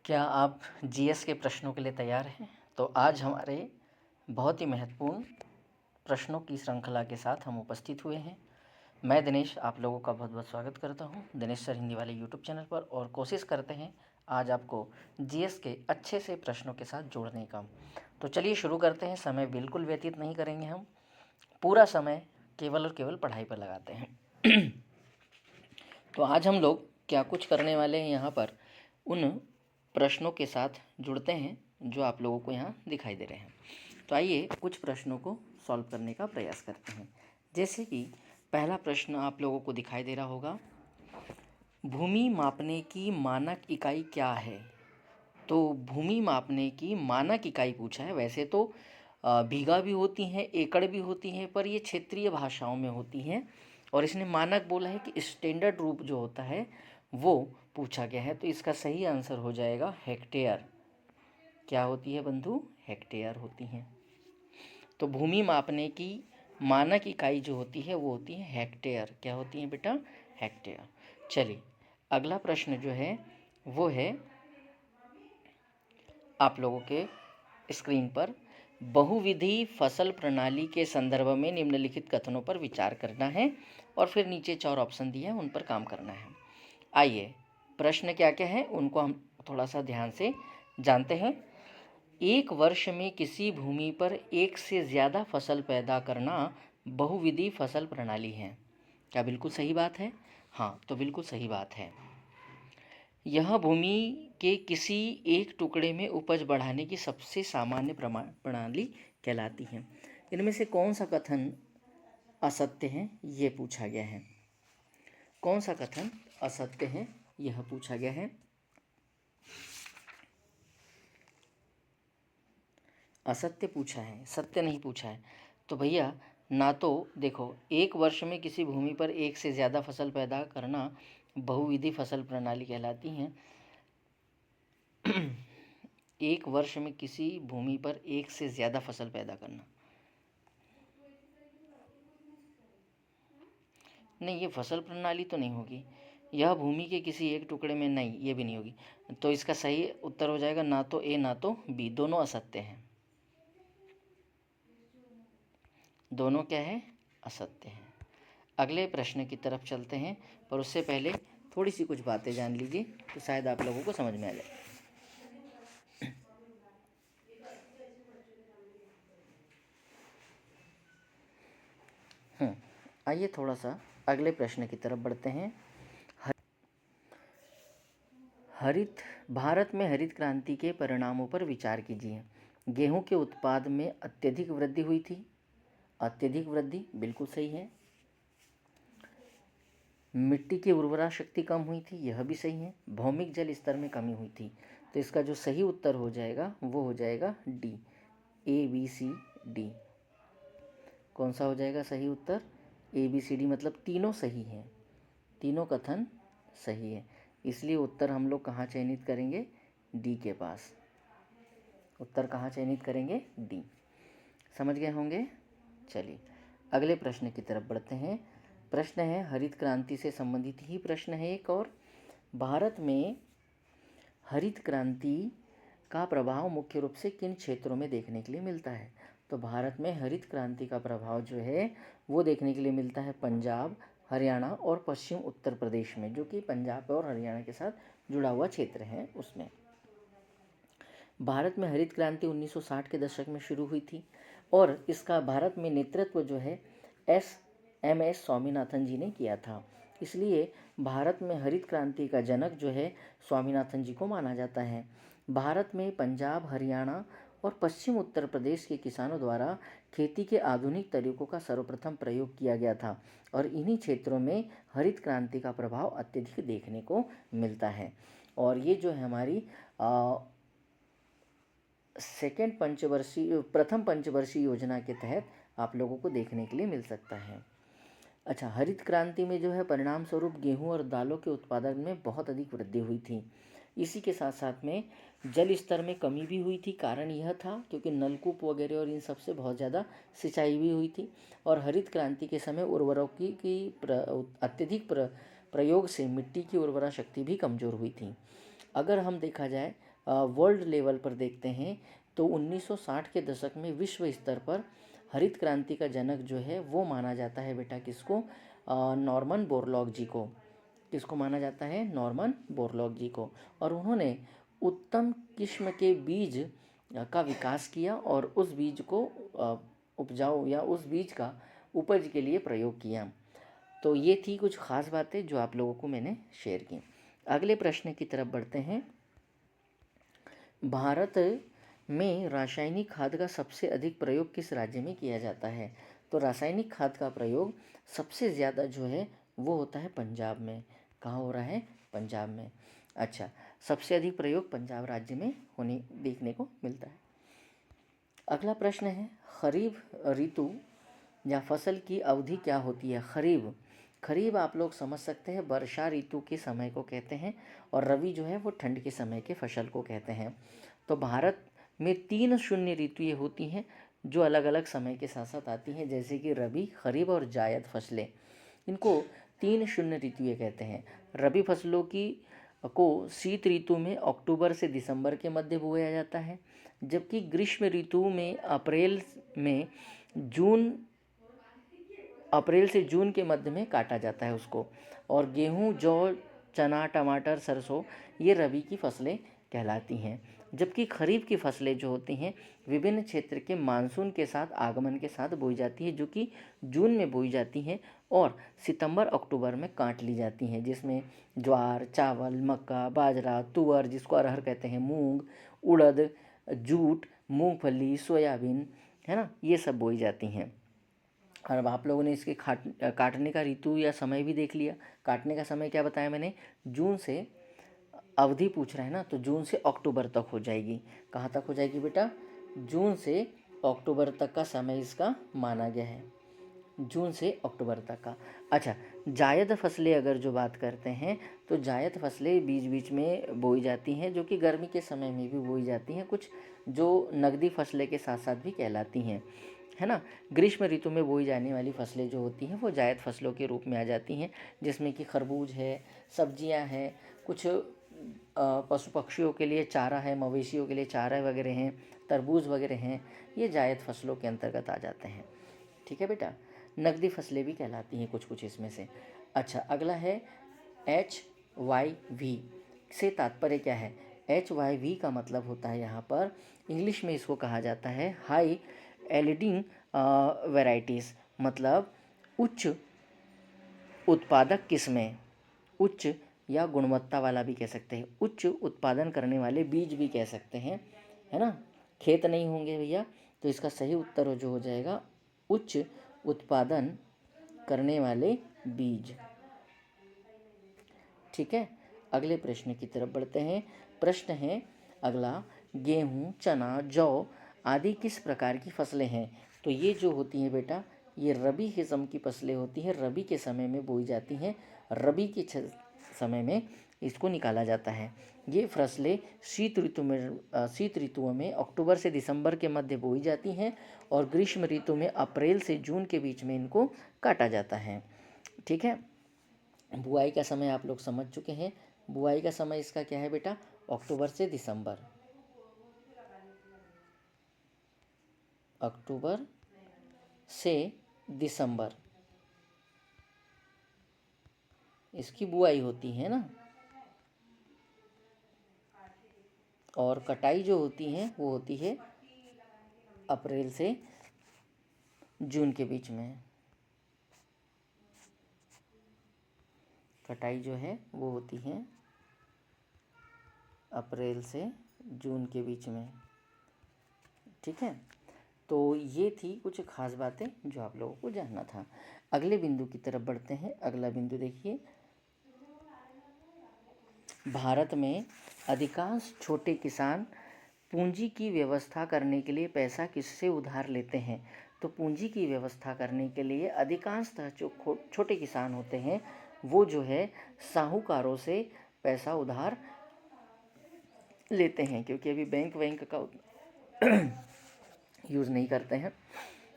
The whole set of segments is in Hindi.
क्या आप जीएस के प्रश्नों के लिए तैयार हैं? तो आज हमारे बहुत ही महत्वपूर्ण प्रश्नों की श्रृंखला के साथ हम उपस्थित हुए हैं। मैं दिनेश आप लोगों का बहुत बहुत स्वागत करता हूं दिनेश सर हिंदी वाले यूट्यूब चैनल पर, और कोशिश करते हैं आज आपको जीएस के अच्छे से प्रश्नों के साथ जोड़ने का। तो चलिए शुरू करते हैं। समय बिल्कुल व्यतीत नहीं करेंगे, हम पूरा समय केवल और केवल पढ़ाई पर लगाते हैं। तो आज हम लोग क्या कुछ करने वाले हैं, यहाँ पर उन प्रश्नों के साथ जुड़ते हैं जो आप लोगों को यहाँ दिखाई दे रहे हैं। तो आइए कुछ प्रश्नों को सॉल्व करने का प्रयास करते हैं। जैसे कि पहला प्रश्न आप लोगों को दिखाई दे रहा होगा, भूमि मापने की मानक इकाई क्या है? तो भूमि मापने की मानक इकाई पूछा है। वैसे तो बीघा भी होती हैं, एकड़ भी होती हैं, पर ये क्षेत्रीय भाषाओं में होती हैं, और इसने मानक बोला है कि स्टैंडर्ड रूप जो होता है वो पूछा गया है। तो इसका सही आंसर हो जाएगा हेक्टेयर। क्या होती है बंधु? हेक्टेयर होती हैं। तो भूमि मापने की मानक इकाई जो होती है वो होती है हेक्टेयर। क्या होती है बेटा? हेक्टेयर। चलिए अगला प्रश्न जो है वो है आप लोगों के स्क्रीन पर, बहुविधि फसल प्रणाली के संदर्भ में निम्नलिखित कथनों पर विचार करना है, और फिर नीचे 4 ऑप्शन दिए हैं उन पर काम करना है। आइए प्रश्न क्या क्या है उनको हम थोड़ा सा ध्यान से जानते हैं। एक वर्ष में किसी भूमि पर एक से ज़्यादा फसल पैदा करना बहुविधि फसल प्रणाली है। क्या बिल्कुल सही बात है? हाँ, तो बिल्कुल सही बात है। यह भूमि के किसी एक टुकड़े में उपज बढ़ाने की सबसे सामान्य प्रणाली कहलाती है। इनमें से कौन सा कथन असत्य है, ये पूछा गया है। कौन सा कथन असत्य है, यह पूछा गया है। असत्य पूछा है, सत्य नहीं पूछा है। तो भैया ना तो देखो, एक वर्ष में किसी भूमि पर एक से ज़्यादा फसल पैदा करना बहुविधि फसल प्रणाली कहलाती हैं। एक वर्ष में किसी भूमि पर एक से ज़्यादा फसल पैदा करना, नहीं, ये फसल प्रणाली तो नहीं होगी। यह भूमि के किसी एक टुकड़े में, नहीं, ये भी नहीं होगी। तो इसका सही उत्तर हो जाएगा ना तो ए ना तो बी, दोनों असत्य हैं। दोनों क्या है? असत्य हैं। अगले प्रश्न की तरफ चलते हैं, पर उससे पहले थोड़ी सी कुछ बातें जान लीजिए तो शायद आप लोगों को समझ में आ जाए। आइए थोड़ा सा अगले प्रश्न की तरफ बढ़ते हैं। भारत में हरित क्रांति के परिणामों पर विचार कीजिए। गेहूं के उत्पाद में अत्यधिक वृद्धि हुई थी। अत्यधिक वृद्धि बिल्कुल सही है। मिट्टी की उर्वरा शक्ति कम हुई थी, यह भी सही है। भौमिक जल स्तर में कमी हुई थी। तो इसका जो सही उत्तर हो जाएगा वो हो जाएगा D, A B C D. कौन सा हो जाएगा सही उत्तर? ए बी सी डी, मतलब तीनों सही हैं, तीनों कथन सही है। इसलिए उत्तर हम लोग कहाँ चयनित करेंगे? डी के पास। उत्तर कहाँ चयनित करेंगे? डी। समझ गए होंगे। चलिए अगले प्रश्न की तरफ बढ़ते हैं। प्रश्न है हरित क्रांति से संबंधित ही प्रश्न है एक और। भारत में हरित क्रांति का प्रभाव मुख्य रूप से किन क्षेत्रों में देखने के लिए मिलता है? तो भारत में हरित क्रांति का प्रभाव जो है वो देखने के लिए मिलता है पंजाब, हरियाणा और पश्चिम उत्तर प्रदेश में, जो कि पंजाब और हरियाणा के साथ जुड़ा हुआ क्षेत्र है उसमें। भारत में हरित क्रांति 1960 के दशक में शुरू हुई थी, और इसका भारत में नेतृत्व जो है एस स्वामीनाथन जी ने किया था। इसलिए भारत में हरित क्रांति का जनक जो है स्वामीनाथन जी को माना जाता है। भारत में पंजाब, हरियाणा और पश्चिम उत्तर प्रदेश के किसानों द्वारा खेती के आधुनिक तरीकों का सर्वप्रथम प्रयोग किया गया था, और इन्हीं क्षेत्रों में हरित क्रांति का प्रभाव अत्यधिक देखने को मिलता है। और ये जो है हमारी प्रथम पंचवर्षीय योजना के तहत आप लोगों को देखने के लिए मिल सकता है। अच्छा, हरित क्रांति में जो है परिणाम स्वरूप गेहूं और दालों के उत्पादन में बहुत अधिक वृद्धि हुई थी। इसी के साथ साथ में जल स्तर में कमी भी हुई थी। कारण यह था क्योंकि नलकूप वगैरह और इन सब से बहुत ज़्यादा सिंचाई भी हुई थी, और हरित क्रांति के समय उर्वरकों की अत्यधिक प्रयोग से मिट्टी की उर्वरा शक्ति भी कमज़ोर हुई थी। अगर हम देखा जाए वर्ल्ड लेवल पर देखते हैं तो 1960 के दशक में विश्व स्तर पर हरित क्रांति का जनक जो है वो माना जाता है बेटा किसको, नॉर्मन बोरलॉग जी को। किसको माना जाता है, नॉर्मन बोरलॉग जी को। और उन्होंने उत्तम किस्म के बीज का विकास किया और उस बीज को उपजाऊ या उस बीज का उपज के लिए प्रयोग किया। तो ये थी कुछ खास बातें जो आप लोगों को मैंने शेयर की। अगले प्रश्न की तरफ बढ़ते हैं। भारत में रासायनिक खाद का सबसे अधिक प्रयोग किस राज्य में किया जाता है? तो रासायनिक खाद का प्रयोग सबसे ज़्यादा जो है वो होता है पंजाब में। कहाँ हो रहा है? पंजाब में। अच्छा, सबसे अधिक प्रयोग पंजाब राज्य में होने देखने को मिलता है। अगला प्रश्न है, खरीफ ऋतु या फसल की अवधि क्या होती है? खरीफ आप लोग समझ सकते हैं वर्षा ऋतु के समय को कहते हैं, और रबी जो है वो ठंड के समय के फसल को कहते हैं। तो भारत में 3 शून्य ऋतुएं होती हैं जो अलग अलग समय के साथ साथ आती हैं, जैसे कि रबी, खरीफ और जायद फसलें। इनको 3 शून्य ऋतुएं कहते हैं। रबी फसलों को शीत ऋतु में अक्टूबर से दिसंबर के मध्य बोया जाता है, जबकि ग्रीष्म ऋतु में अप्रैल से जून के मध्य में काटा जाता है उसको। और गेहूं, जौ, चना, टमाटर, सरसों ये रबी की फसलें कहलाती हैं। जबकि खरीफ की फसलें जो होती हैं विभिन्न क्षेत्र के मानसून के साथ आगमन के साथ बोई जाती है, जो कि जून में बोई जाती हैं और सितंबर अक्टूबर में काट ली जाती हैं, जिसमें ज्वार, चावल, मक्का, बाजरा, तुअर जिसको अरहर कहते हैं, मूंग, उड़द, जूट, मूंगफली, सोयाबीन, है ना, ये सब बोई जाती हैं। और अब आप लोगों ने इसके काटने का ऋतु या समय भी देख लिया। काटने का समय क्या बताया मैंने, जून से, अवधि पूछ रहा है ना, तो जून से अक्टूबर तक हो जाएगी। कहाँ तक हो जाएगी बेटा? जून से अक्टूबर तक का समय इसका माना गया है, जून से अक्टूबर तक का। अच्छा, जायद फसलें अगर जो बात करते हैं तो जायद फसलें बीच बीच में बोई जाती हैं, जो कि गर्मी के समय में भी बोई जाती हैं, कुछ जो नकदी फसलें के साथ साथ भी कहलाती हैं, है ना। ग्रीष्म ऋतु में बोई जाने वाली फसलें जो होती हैं वो जायद फसलों के रूप में आ जाती हैं, जिसमें कि खरबूज है, सब्जियां हैं, कुछ पशु पक्षियों के लिए चारा है, मवेशियों के लिए चारा वगैरह हैं, तरबूज वगैरह हैं, ये जायद फसलों के अंतर्गत आ जाते हैं। ठीक है बेटा, नकदी फसलें भी कहलाती हैं कुछ कुछ इसमें से। अच्छा, अगला है HYV से तात्पर्य क्या है? HYV का मतलब होता है यहाँ पर इंग्लिश में इसको कहा जाता है हाई यील्डिंग वैरायटीज़, मतलब उच्च उत्पादक किस्में, उच्च या गुणवत्ता वाला भी कह सकते हैं, उच्च उत्पादन करने वाले बीज भी कह सकते हैं, है ना। खेत नहीं होंगे भैया, तो इसका सही उत्तर जो हो जाएगा उच्च उत्पादन करने वाले बीज। ठीक है, अगले प्रश्न की तरफ बढ़ते हैं। प्रश्न है अगला, गेहूं, चना, जौ आदि किस प्रकार की फसलें हैं? तो ये जो होती हैं बेटा, ये रबी किस्म की फसलें होती हैं, रबी के समय में बोई जाती हैं, रबी के समय में इसको निकाला जाता है। ये फसलें शीत ऋतुओं में अक्टूबर से दिसंबर के मध्य बोई जाती हैं और ग्रीष्म ऋतु में अप्रैल से जून के बीच में इनको काटा जाता है। ठीक है, बुआई का समय आप लोग समझ चुके हैं। बुआई का समय इसका क्या है बेटा? अक्टूबर से दिसंबर। अक्टूबर से दिसंबर इसकी बुआई होती है ना, और कटाई जो होती है वो होती है अप्रैल से जून के बीच में। कटाई जो है वो होती है अप्रैल से जून के बीच में। ठीक है, तो ये थी कुछ खास बातें जो आप लोगों को जानना था। अगले बिंदु की तरफ बढ़ते हैं। अगला बिंदु देखिए, भारत में अधिकांश छोटे किसान पूंजी की व्यवस्था करने के लिए पैसा किससे उधार लेते हैं? तो पूंजी की व्यवस्था करने के लिए अधिकांशतः जो छोटे किसान होते हैं वो जो है साहूकारों से पैसा उधार लेते हैं, क्योंकि अभी बैंक का यूज़ नहीं करते हैं।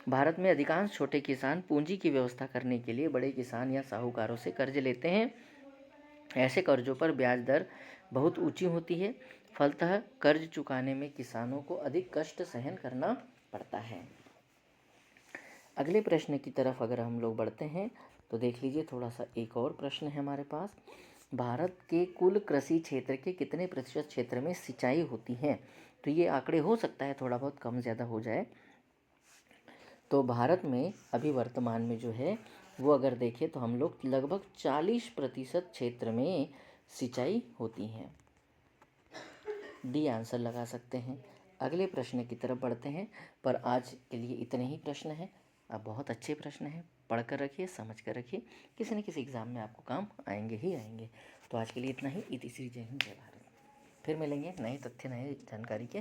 भारत में अधिकांश छोटे किसान पूंजी की व्यवस्था करने के लिए बड़े किसान या साहूकारों से कर्ज लेते हैं। ऐसे कर्जों पर ब्याज दर बहुत ऊंची होती है फलतः कर्ज चुकाने में किसानों को अधिक कष्ट सहन करना पड़ता है। अगले प्रश्न की तरफ अगर हम लोग बढ़ते हैं तो देख लीजिए, थोड़ा सा एक और प्रश्न है हमारे पास। भारत के कुल कृषि क्षेत्र के कितने प्रतिशत क्षेत्र में सिंचाई होती है? तो ये आंकड़े हो सकता है थोड़ा बहुत कम ज़्यादा हो जाए। तो भारत में अभी वर्तमान में जो है वो अगर देखें तो हम लोग लगभग 40% क्षेत्र में सिंचाई होती है। डी आंसर लगा सकते हैं। अगले प्रश्न की तरफ बढ़ते हैं, पर आज के लिए इतने ही प्रश्न हैं। अब बहुत अच्छे प्रश्न हैं, पढ़ कर रखिए, समझ कर रखिए, किसी न किसी एग्ज़ाम में आपको काम आएंगे ही आएंगे। तो आज के लिए इतना ही। इति श्री जय हिंद, जय भारत। फिर मिलेंगे नए तथ्य, नए जानकारी के